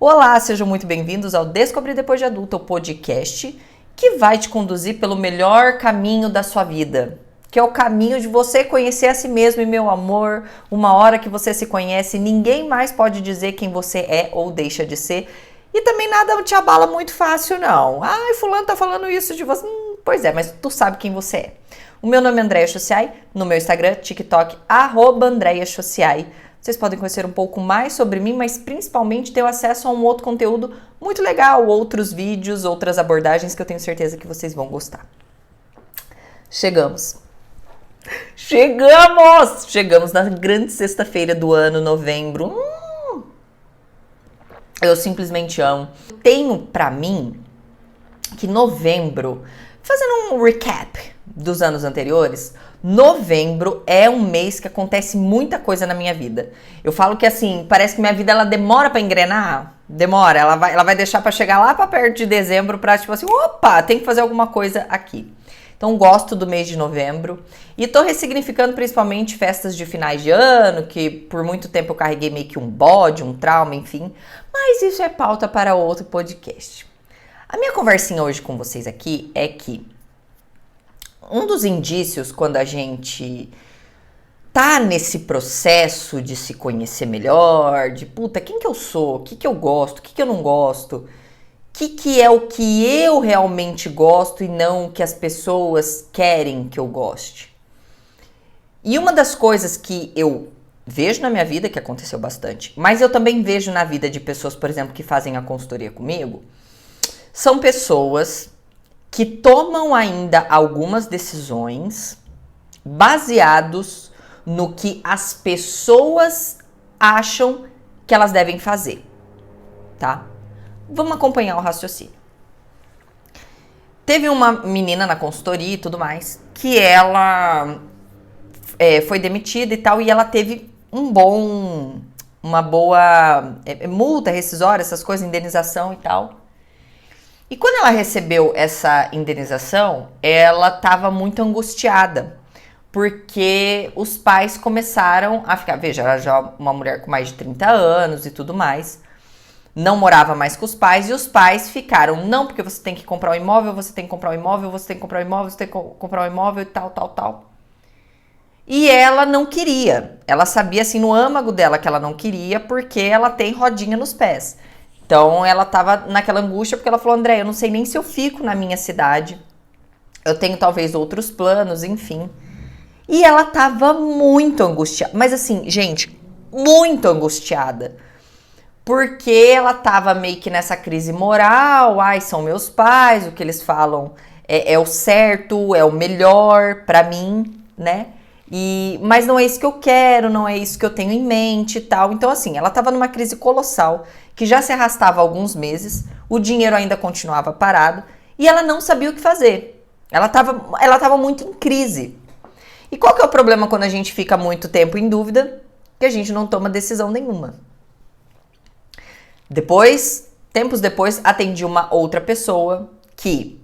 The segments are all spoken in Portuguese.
Olá, sejam muito bem-vindos ao Descobrir Depois de Adulta, o podcast que vai te conduzir pelo melhor caminho da sua vida, que é o caminho de você conhecer a si mesmo. E meu amor, uma hora que você se conhece, ninguém mais pode dizer quem você é ou deixa de ser. E também nada te abala muito fácil, não. Ai, fulano tá falando isso de você. Pois é, mas tu sabe quem você é. O meu nome é Andréia Chociai, no meu Instagram, TikTok, @AndreiaChociai. Vocês podem conhecer um pouco mais sobre mim, mas principalmente ter acesso a um outro conteúdo muito legal, outros vídeos, outras abordagens que eu tenho certeza que vocês vão gostar. Chegamos na grande sexta-feira do ano, novembro. Eu simplesmente amo. Tenho pra mim que novembro, fazendo um recap dos anos anteriores, novembro é um mês que acontece muita coisa na minha vida. Eu falo que assim, parece que minha vida ela demora pra engrenar. Demora, ela vai deixar pra chegar lá pra perto de dezembro pra tipo assim, opa, tem que fazer alguma coisa aqui. Então gosto do mês de novembro e tô ressignificando principalmente festas de finais de ano, que por muito tempo eu carreguei meio que um bode, um trauma, enfim. Mas isso é pauta para outro podcast. A minha conversinha hoje com vocês aqui é que um dos indícios quando a gente tá nesse processo de se conhecer melhor, de puta, quem que eu sou, o que que eu gosto, o que que eu não gosto, o que é o que eu realmente gosto e não o que as pessoas querem que eu goste. E uma das coisas que eu vejo na minha vida, que aconteceu bastante, mas eu também vejo na vida de pessoas, por exemplo, que fazem a consultoria comigo, são pessoas que tomam ainda algumas decisões baseados no que as pessoas acham que elas devem fazer, tá? Vamos acompanhar o raciocínio. Teve uma menina na consultoria e tudo mais, que ela foi demitida e tal, e ela teve uma boa multa rescisória, essas coisas, indenização e tal. E quando ela recebeu essa indenização, ela estava muito angustiada, porque os pais começaram a ficar... Veja, ela já é uma mulher com mais de 30 anos e tudo mais, não morava mais com os pais, e os pais ficaram, não, porque você tem que comprar um imóvel, você tem que comprar um imóvel, você tem que comprar um imóvel, você tem que comprar um imóvel e tal. E ela não queria, ela sabia assim no âmago dela que ela não queria, porque ela tem rodinha nos pés. Então ela tava naquela angústia, porque ela falou, André, eu não sei nem se eu fico na minha cidade, eu tenho talvez outros planos, enfim. E ela tava muito angustiada, mas assim, gente, muito angustiada. Porque ela tava meio que nessa crise moral, ai, são meus pais, o que eles falam é o certo, é o melhor pra mim, né? Mas não é isso que eu quero, não é isso que eu tenho em mente e tal. Então assim, ela tava numa crise colossal, que já se arrastava há alguns meses, o dinheiro ainda continuava parado, e ela não sabia o que fazer. Ela tava muito em crise. E qual que é o problema quando a gente fica muito tempo em dúvida? Que a gente não toma decisão nenhuma. Tempos depois, atendi uma outra pessoa que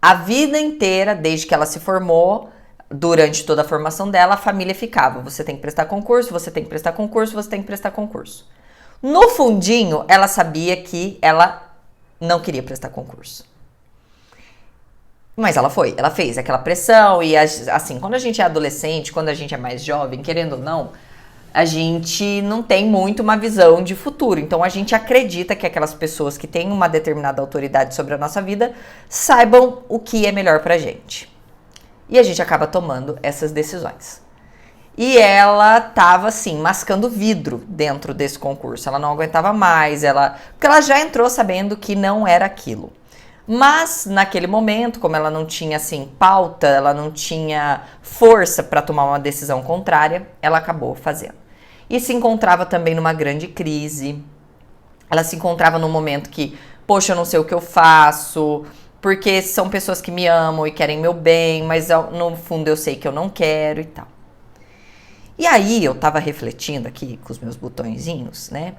a vida inteira, desde que ela se formou, durante toda a formação dela, a família ficava, você tem que prestar concurso, você tem que prestar concurso, você tem que prestar concurso. No fundinho, ela sabia que ela não queria prestar concurso. Mas ela fez aquela pressão e assim, quando a gente é adolescente, quando a gente é mais jovem, querendo ou não, a gente não tem muito uma visão de futuro. Então a gente acredita que aquelas pessoas que têm uma determinada autoridade sobre a nossa vida saibam o que é melhor pra gente. E a gente acaba tomando essas decisões. E ela tava assim, mascando vidro dentro desse concurso. Ela não aguentava mais, porque ela já entrou sabendo que não era aquilo. Mas naquele momento, como ela não tinha assim pauta, ela não tinha força para tomar uma decisão contrária, ela acabou fazendo. E se encontrava também numa grande crise. Ela se encontrava num momento que, poxa, eu não sei o que eu faço, porque são pessoas que me amam e querem meu bem, mas no fundo eu sei que eu não quero e tal. E aí eu tava refletindo aqui com os meus botõezinhos, né?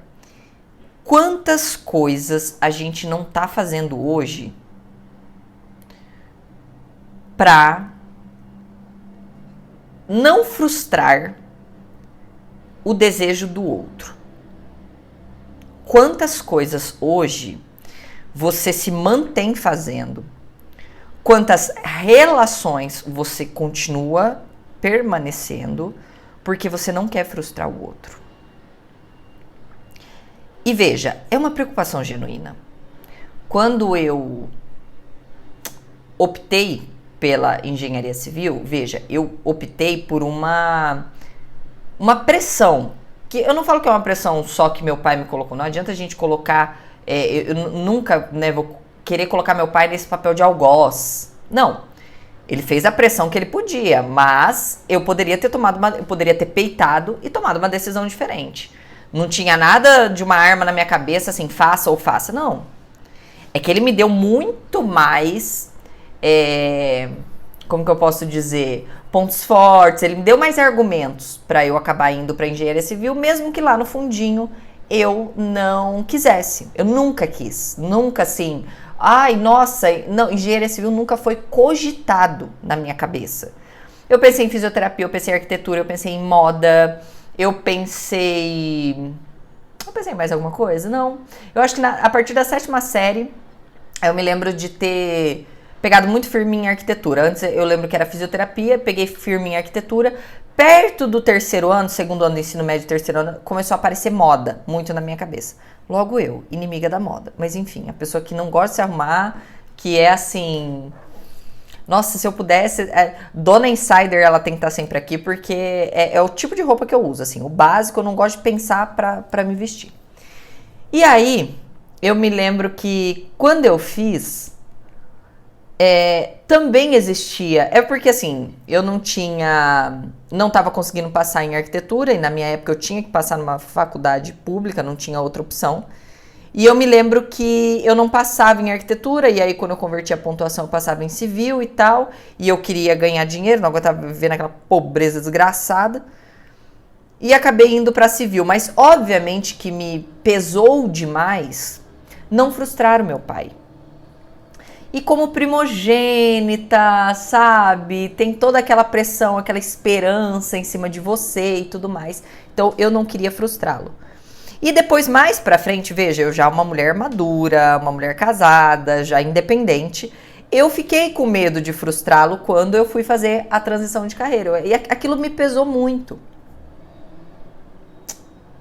Quantas coisas a gente não tá fazendo hoje pra não frustrar o desejo do outro. quantas coisas hoje você se mantém fazendo, quantas relações você continua permanecendo porque você não quer frustrar o outro. E veja, é uma preocupação genuína. Quando eu optei pela engenharia civil, veja, eu optei por uma pressão, que eu não falo que é uma pressão só que meu pai me colocou, não adianta a gente colocar, eu nunca, né, vou querer colocar meu pai nesse papel de algoz, não, ele fez a pressão que ele podia, mas eu poderia ter peitado e tomado uma decisão diferente, não tinha nada de uma arma na minha cabeça, assim, faça ou faça, não, é que ele me deu muito mais, como que eu posso dizer, pontos fortes, ele me deu mais argumentos para eu acabar indo para engenharia civil, mesmo que lá no fundinho eu não quisesse. Eu nunca quis, nunca assim, ai, nossa, não, engenharia civil nunca foi cogitado na minha cabeça. Eu pensei em fisioterapia, eu pensei em arquitetura, eu pensei em moda, eu pensei em mais alguma coisa? Não. Eu acho que a partir da 7ª série, eu me lembro de ter pegado muito firme em arquitetura. Antes eu lembro que era fisioterapia, peguei firme em arquitetura. Perto do 3º ano, 2º ano do ensino médio, 3º ano, começou a aparecer moda muito na minha cabeça. Logo eu, inimiga da moda. Mas enfim, a pessoa que não gosta de se arrumar, que é assim... Nossa, se eu pudesse... Dona Insider, ela tem que estar sempre aqui, porque é o tipo de roupa que eu uso, assim. O básico, eu não gosto de pensar pra me vestir. E aí, eu me lembro que quando eu fiz... também existia, porque assim, eu não estava conseguindo passar em arquitetura, e na minha época eu tinha que passar numa faculdade pública, não tinha outra opção, e eu me lembro que eu não passava em arquitetura, e aí quando eu converti a pontuação eu passava em civil e tal, e eu queria ganhar dinheiro, não aguentava viver naquela pobreza desgraçada, e acabei indo para civil, mas obviamente que me pesou demais não frustrar o meu pai. E como primogênita, sabe, tem toda aquela pressão, aquela esperança em cima de você e tudo mais. Então, eu não queria frustrá-lo. E depois, mais pra frente, veja, eu já uma mulher madura, uma mulher casada, já independente, eu fiquei com medo de frustrá-lo quando eu fui fazer a transição de carreira. E aquilo me pesou muito.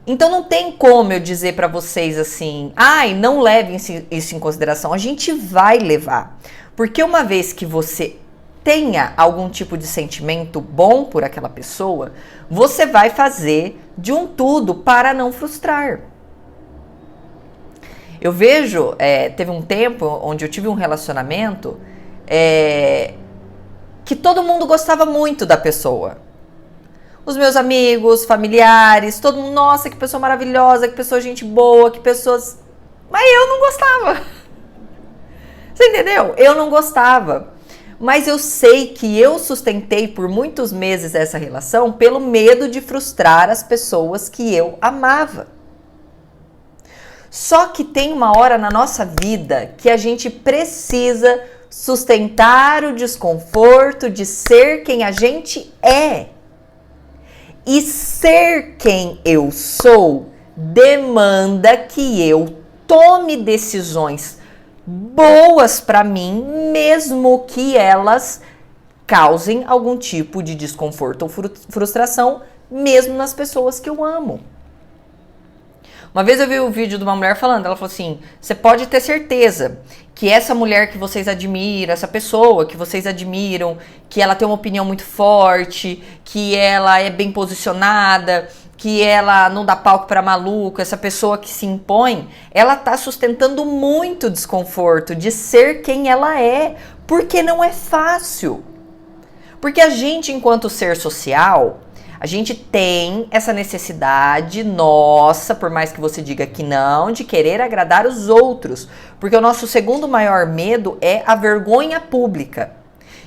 Então não tem como eu dizer pra vocês assim, ai, não levem isso em consideração. A gente vai levar. Porque uma vez que você tenha algum tipo de sentimento bom por aquela pessoa, você vai fazer de um tudo para não frustrar. Eu vejo, teve um tempo onde eu tive um relacionamento que todo mundo gostava muito da pessoa. Os meus amigos, familiares, todo mundo, nossa, que pessoa maravilhosa, que pessoa gente boa, que pessoas... Mas eu não gostava. Você entendeu? Eu não gostava. Mas eu sei que eu sustentei por muitos meses essa relação pelo medo de frustrar as pessoas que eu amava. Só que tem uma hora na nossa vida que a gente precisa sustentar o desconforto de ser quem a gente é. E ser quem eu sou demanda que eu tome decisões boas para mim, mesmo que elas causem algum tipo de desconforto ou frustração, mesmo nas pessoas que eu amo. Uma vez eu vi um vídeo de uma mulher falando, ela falou assim, você pode ter certeza que essa mulher que vocês admiram, essa pessoa que vocês admiram, que ela tem uma opinião muito forte, que ela é bem posicionada, que ela não dá palco pra maluco, essa pessoa que se impõe, ela tá sustentando muito desconforto de ser quem ela é, porque não é fácil. Porque a gente, enquanto ser social, a gente tem essa necessidade nossa, por mais que você diga que não, de querer agradar os outros. Porque o nosso segundo maior medo é a vergonha pública.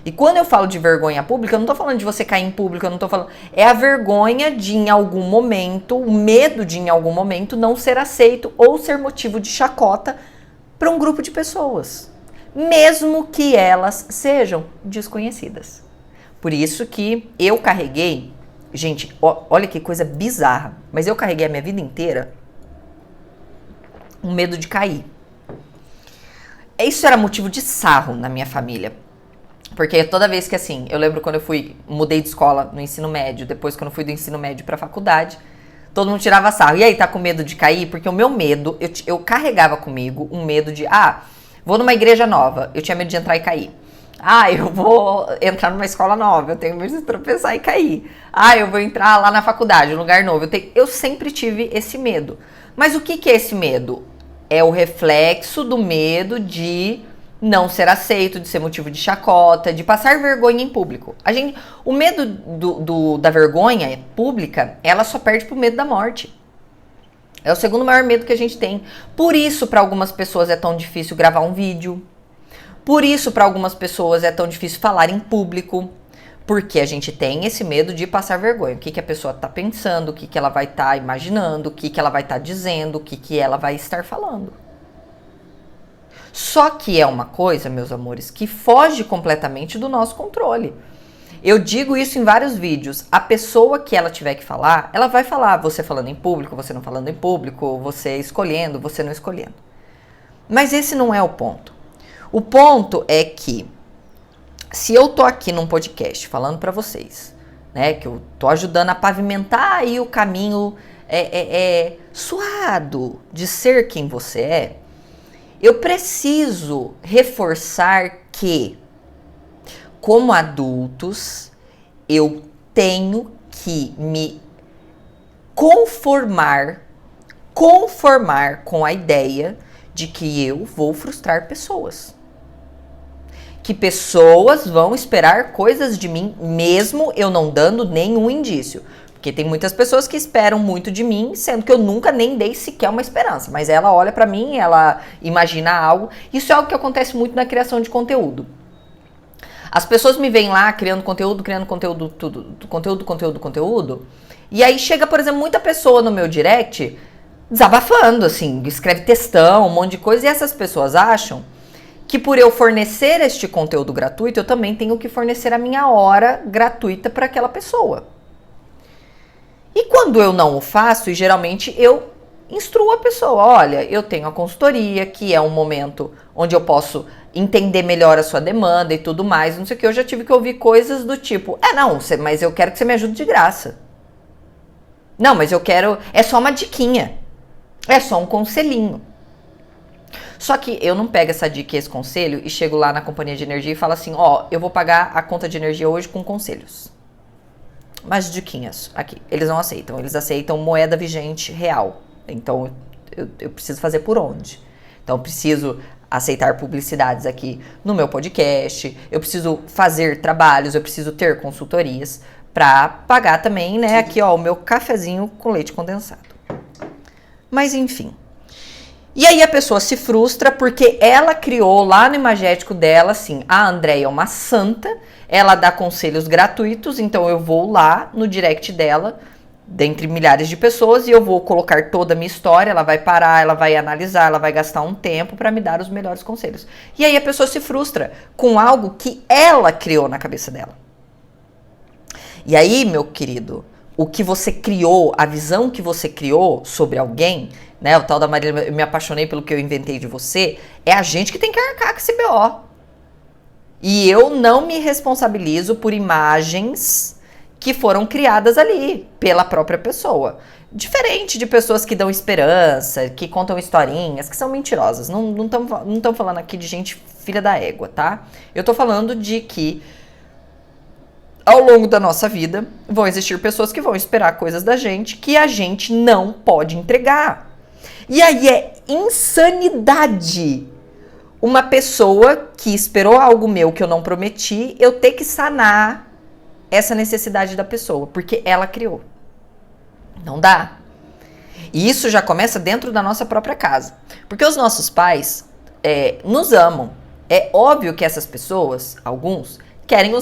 E quando eu falo de vergonha pública, eu não tô falando de você cair em público, eu não tô falando... É a vergonha de em algum momento, o medo de em algum momento não ser aceito ou ser motivo de chacota para um grupo de pessoas. Mesmo que elas sejam desconhecidas. Por isso que eu carreguei... Gente, olha que coisa bizarra, mas eu carreguei a minha vida inteira um medo de cair. Isso era motivo de sarro na minha família. Porque toda vez que, assim, eu lembro quando eu mudei de escola no ensino médio, depois quando eu fui do ensino médio pra faculdade, todo mundo tirava sarro. E aí, tá com medo de cair? Porque o meu medo, eu carregava comigo um medo de, vou numa igreja nova, eu tinha medo de entrar e cair. Eu vou entrar numa escola nova, eu tenho medo de tropeçar e cair. Eu vou entrar lá na faculdade, um lugar novo. Eu sempre tive esse medo. Mas o que é esse medo? É o reflexo do medo de não ser aceito, de ser motivo de chacota, de passar vergonha em público. O medo da vergonha pública, ela só perde pro medo da morte. É o segundo maior medo que a gente tem. Por isso, para algumas pessoas é tão difícil gravar um vídeo. Por isso, para algumas pessoas é tão difícil falar em público. Porque a gente tem esse medo de passar vergonha. O que a pessoa está pensando, o que ela vai estar imaginando, o que ela vai estar dizendo, o que ela vai estar falando. Só que é uma coisa, meus amores, que foge completamente do nosso controle. Eu digo isso em vários vídeos. A pessoa que ela tiver que falar, ela vai falar. Você falando em público, você não falando em público, você escolhendo, você não escolhendo. Mas esse não é o ponto. O ponto é que se eu tô aqui num podcast falando pra vocês, né, que eu tô ajudando a pavimentar aí o caminho suado de ser quem você é, eu preciso reforçar que, como adultos, eu tenho que me conformar com a ideia de que eu vou frustrar pessoas. Que pessoas vão esperar coisas de mim, mesmo eu não dando nenhum indício. Porque tem muitas pessoas que esperam muito de mim, sendo que eu nunca nem dei sequer uma esperança. Mas ela olha pra mim, ela imagina algo. Isso é algo que acontece muito na criação de conteúdo. As pessoas me veem lá criando conteúdo, conteúdo. E aí chega, por exemplo, muita pessoa no meu direct desabafando, assim, escreve textão, um monte de coisa. E essas pessoas acham que por eu fornecer este conteúdo gratuito, eu também tenho que fornecer a minha hora gratuita para aquela pessoa. E quando eu não o faço, e geralmente eu instruo a pessoa, olha, eu tenho a consultoria, que é um momento onde eu posso entender melhor a sua demanda e tudo mais, não sei o que, eu já tive que ouvir coisas do tipo, mas eu quero que você me ajude de graça. Não, mas eu quero, é só uma diquinha, é só um conselhinho. Só que eu não pego essa dica e esse conselho e chego lá na companhia de energia e falo assim, eu vou pagar a conta de energia hoje com conselhos. Mas diquinhas aqui, eles não aceitam, eles aceitam moeda vigente real. Então eu preciso fazer por onde? Então eu preciso aceitar publicidades aqui no meu podcast, eu preciso fazer trabalhos, eu preciso ter consultorias para pagar também, né, aqui o meu cafezinho com leite condensado. Mas enfim. E aí a pessoa se frustra porque ela criou lá no imagético dela, assim, a Andréia é uma santa, ela dá conselhos gratuitos, então eu vou lá no direct dela, dentre milhares de pessoas, e eu vou colocar toda a minha história, ela vai parar, ela vai analisar, ela vai gastar um tempo para me dar os melhores conselhos. E aí a pessoa se frustra com algo que ela criou na cabeça dela. E aí, meu querido, o que você criou, a visão que você criou sobre alguém, né, o tal da Marília, eu me apaixonei pelo que eu inventei de você, é a gente que tem que arcar com esse BO. E eu não me responsabilizo por imagens que foram criadas ali, pela própria pessoa. Diferente de pessoas que dão esperança, que contam historinhas, que são mentirosas. Não estão falando aqui de gente filha da égua, tá? Eu tô falando de que ao longo da nossa vida vão existir pessoas que vão esperar coisas da gente que a gente não pode entregar. E aí é insanidade uma pessoa que esperou algo meu que eu não prometi, eu ter que sanar essa necessidade da pessoa, porque ela criou. Não dá. E isso já começa dentro da nossa própria casa. Porque os nossos pais nos amam. É óbvio que essas pessoas, alguns, querem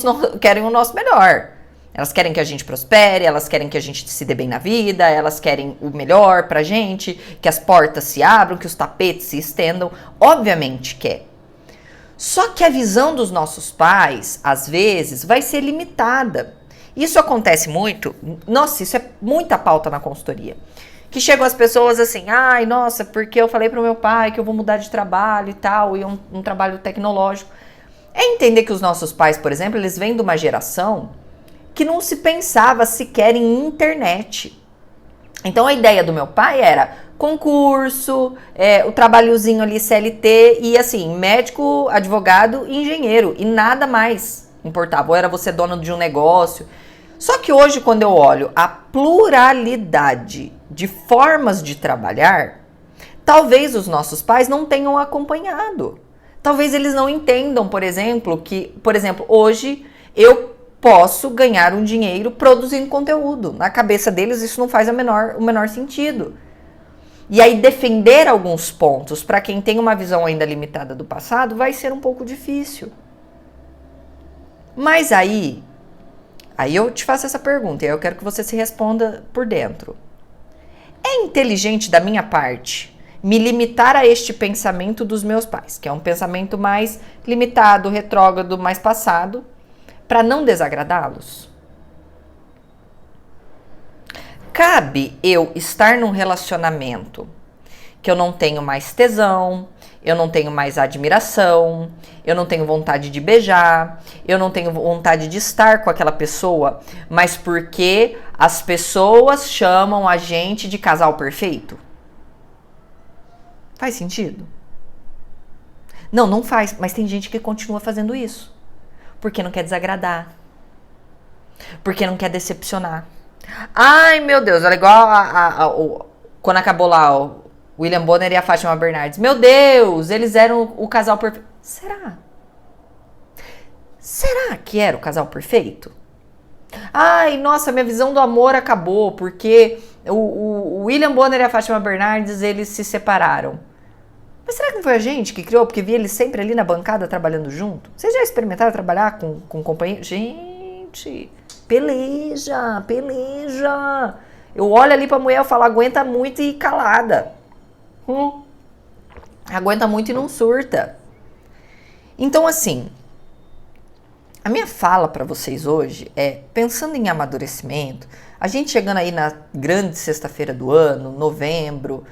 o nosso melhor. Elas querem que a gente prospere, elas querem que a gente se dê bem na vida, elas querem o melhor pra gente, que as portas se abram, que os tapetes se estendam. Obviamente quer. Só que a visão dos nossos pais, às vezes, vai ser limitada. Isso acontece muito, nossa, isso é muita pauta na consultoria. Que chegam as pessoas assim, ai, nossa, porque eu falei pro meu pai que eu vou mudar de trabalho e tal, e um trabalho tecnológico. É entender que os nossos pais, por exemplo, eles vêm de uma geração que não se pensava sequer em internet. Então a ideia do meu pai era concurso, o trabalhozinho ali CLT e assim, médico, advogado e engenheiro, e nada mais importava. Ou era você dono de um negócio. Só que hoje, quando eu olho a pluralidade de formas de trabalhar, talvez os nossos pais não tenham acompanhado. Talvez eles não entendam, por exemplo, que, hoje eu posso ganhar um dinheiro produzindo conteúdo. Na cabeça deles isso não faz o menor sentido. E aí defender alguns pontos para quem tem uma visão ainda limitada do passado vai ser um pouco difícil. Mas aí eu te faço essa pergunta e aí eu quero que você se responda por dentro. É inteligente da minha parte me limitar a este pensamento dos meus pais, que é um pensamento mais limitado, retrógrado, mais passado, para não desagradá-los? Cabe eu estar num relacionamento que eu não tenho mais tesão, eu não tenho mais admiração, eu não tenho vontade de beijar, eu não tenho vontade de estar com aquela pessoa, mas porque as pessoas chamam a gente de casal perfeito? Faz sentido? Não, não faz, mas tem gente que continua fazendo isso. Porque não quer desagradar. Porque não quer decepcionar. Ai, meu Deus, ela é igual quando acabou lá o William Bonner e a Fátima Bernardes. Meu Deus, eles eram o casal perfeito. Será? Será que era o casal perfeito? Ai, nossa, minha visão do amor acabou porque o William Bonner e a Fátima Bernardes, eles se separaram. Mas será que não foi a gente que criou? Porque via eles sempre ali na bancada trabalhando junto? Vocês já experimentaram trabalhar com companheiro? Gente, peleja. Eu olho ali pra mulher e falo, aguenta muito e calada. Aguenta muito e não surta. Então, assim, a minha fala pra vocês hoje é, pensando em amadurecimento, a gente chegando aí na grande sexta-feira do ano, novembro,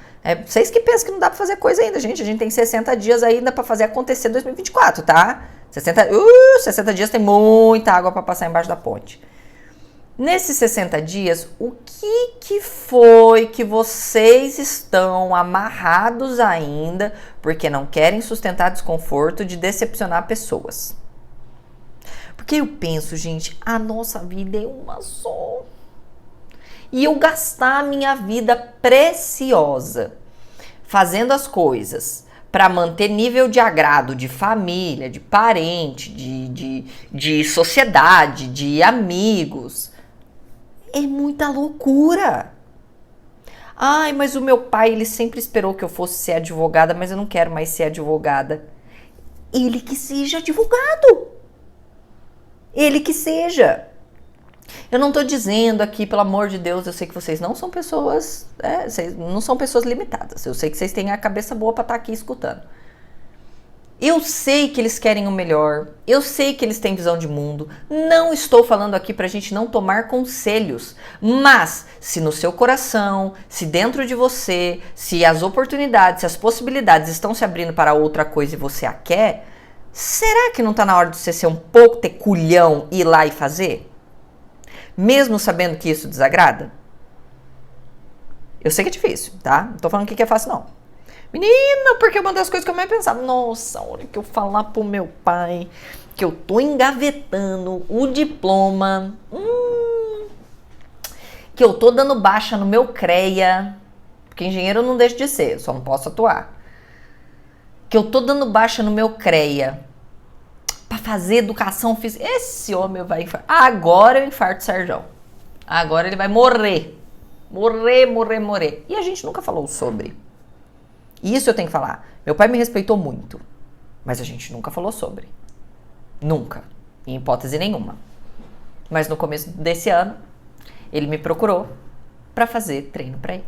vocês que pensam que não dá pra fazer coisa ainda, gente. A gente tem 60 dias ainda pra fazer acontecer 2024, tá? 60 dias tem muita água pra passar embaixo da ponte. Nesses 60 dias, o que foi que vocês estão amarrados ainda porque não querem sustentar desconforto de decepcionar pessoas? Porque eu penso, gente, a nossa vida é uma só. E eu gastar a minha vida preciosa fazendo as coisas para manter nível de agrado de família, de parente, de sociedade, de amigos, é muita loucura. Ai, mas o meu pai, ele sempre esperou que eu fosse ser advogada, mas eu não quero mais ser advogada. Ele que seja advogado. Ele que seja. Eu não tô dizendo aqui, pelo amor de Deus, eu sei que vocês não são pessoas, vocês não são pessoas limitadas. Eu sei que vocês têm a cabeça boa pra estar aqui escutando. Eu sei que eles querem o melhor, eu sei que eles têm visão de mundo. Não estou falando aqui pra gente não tomar conselhos, mas se no seu coração, se dentro de você, se as oportunidades, se as possibilidades estão se abrindo para outra coisa e você a quer, será que não tá na hora de você ser um pouco ter culhão e ir lá e fazer? Mesmo sabendo que isso desagrada? Eu sei que é difícil, tá? Não tô falando que é fácil, não. Menina, porque uma das coisas que eu mais pensava, nossa, a hora que eu falar pro meu pai que eu tô engavetando o diploma, que eu tô dando baixa no meu CREA, porque engenheiro eu não deixo de ser, eu só não posso atuar. Que eu tô dando baixa no meu CREA pra fazer educação física. Esse homem vai infartar. Agora eu infarto o Sérgio. Agora ele vai morrer. Morrer. E a gente nunca falou sobre. Isso eu tenho que falar. Meu pai me respeitou muito, mas a gente nunca falou sobre. Nunca. Em hipótese nenhuma. Mas no começo desse ano, ele me procurou pra fazer treino pra ele.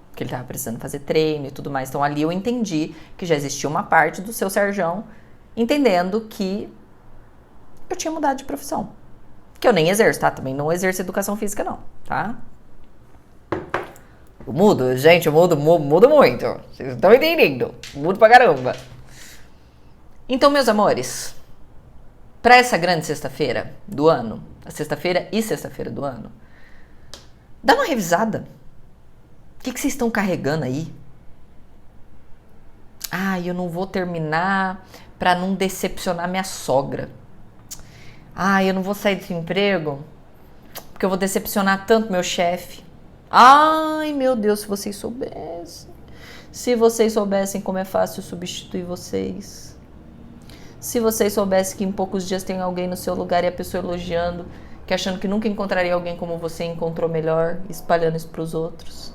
Porque ele tava precisando fazer treino e tudo mais. Então ali eu entendi que já existia uma parte do seu Sérgio entendendo que eu tinha mudado de profissão. Que eu nem exerço, tá? Também não exerço educação física, não, tá? Eu mudo, gente, eu mudo muito. Vocês estão entendendo? Mudo pra caramba. Então, meus amores, pra essa grande sexta-feira do ano, a sexta-feira e sexta-feira do ano, dá uma revisada. O que vocês estão carregando aí? Ah, eu não vou terminar pra não decepcionar minha sogra. Ah, eu não vou sair desse emprego porque eu vou decepcionar tanto meu chefe. Ai, meu Deus, se vocês soubessem. Se vocês soubessem como é fácil substituir vocês. Se vocês soubessem que em poucos dias tem alguém no seu lugar e a pessoa elogiando, que achando que nunca encontraria alguém como você encontrou melhor, espalhando isso pros outros.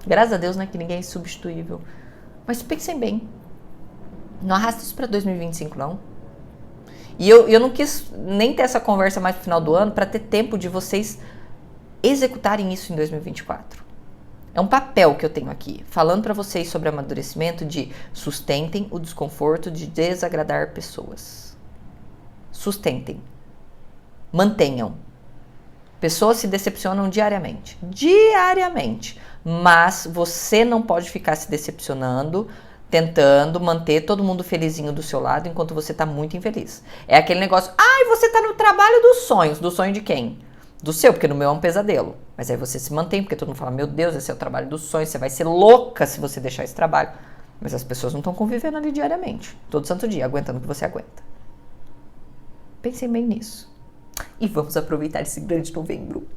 Graças a Deus, né, que ninguém é substituível. Mas pensem bem. Não arrasta isso pra 2025, não. E eu não quis nem ter essa conversa mais pro final do ano para ter tempo de vocês executarem isso em 2024. É um papel que eu tenho aqui, falando para vocês sobre amadurecimento de sustentem o desconforto de desagradar pessoas. Sustentem. Mantenham. Pessoas se decepcionam diariamente. Diariamente. Mas você não pode ficar se decepcionando, tentando manter todo mundo felizinho do seu lado enquanto você tá muito infeliz. É aquele negócio, ai, você tá no trabalho dos sonhos. Do sonho de quem? Do seu, porque no meu é um pesadelo. Mas aí você se mantém, porque todo mundo fala, meu Deus, esse é o trabalho dos sonhos, você vai ser louca se você deixar esse trabalho. Mas as pessoas não estão convivendo ali diariamente, todo santo dia, aguentando o que você aguenta. Pensem bem nisso. E vamos aproveitar esse grande novembro.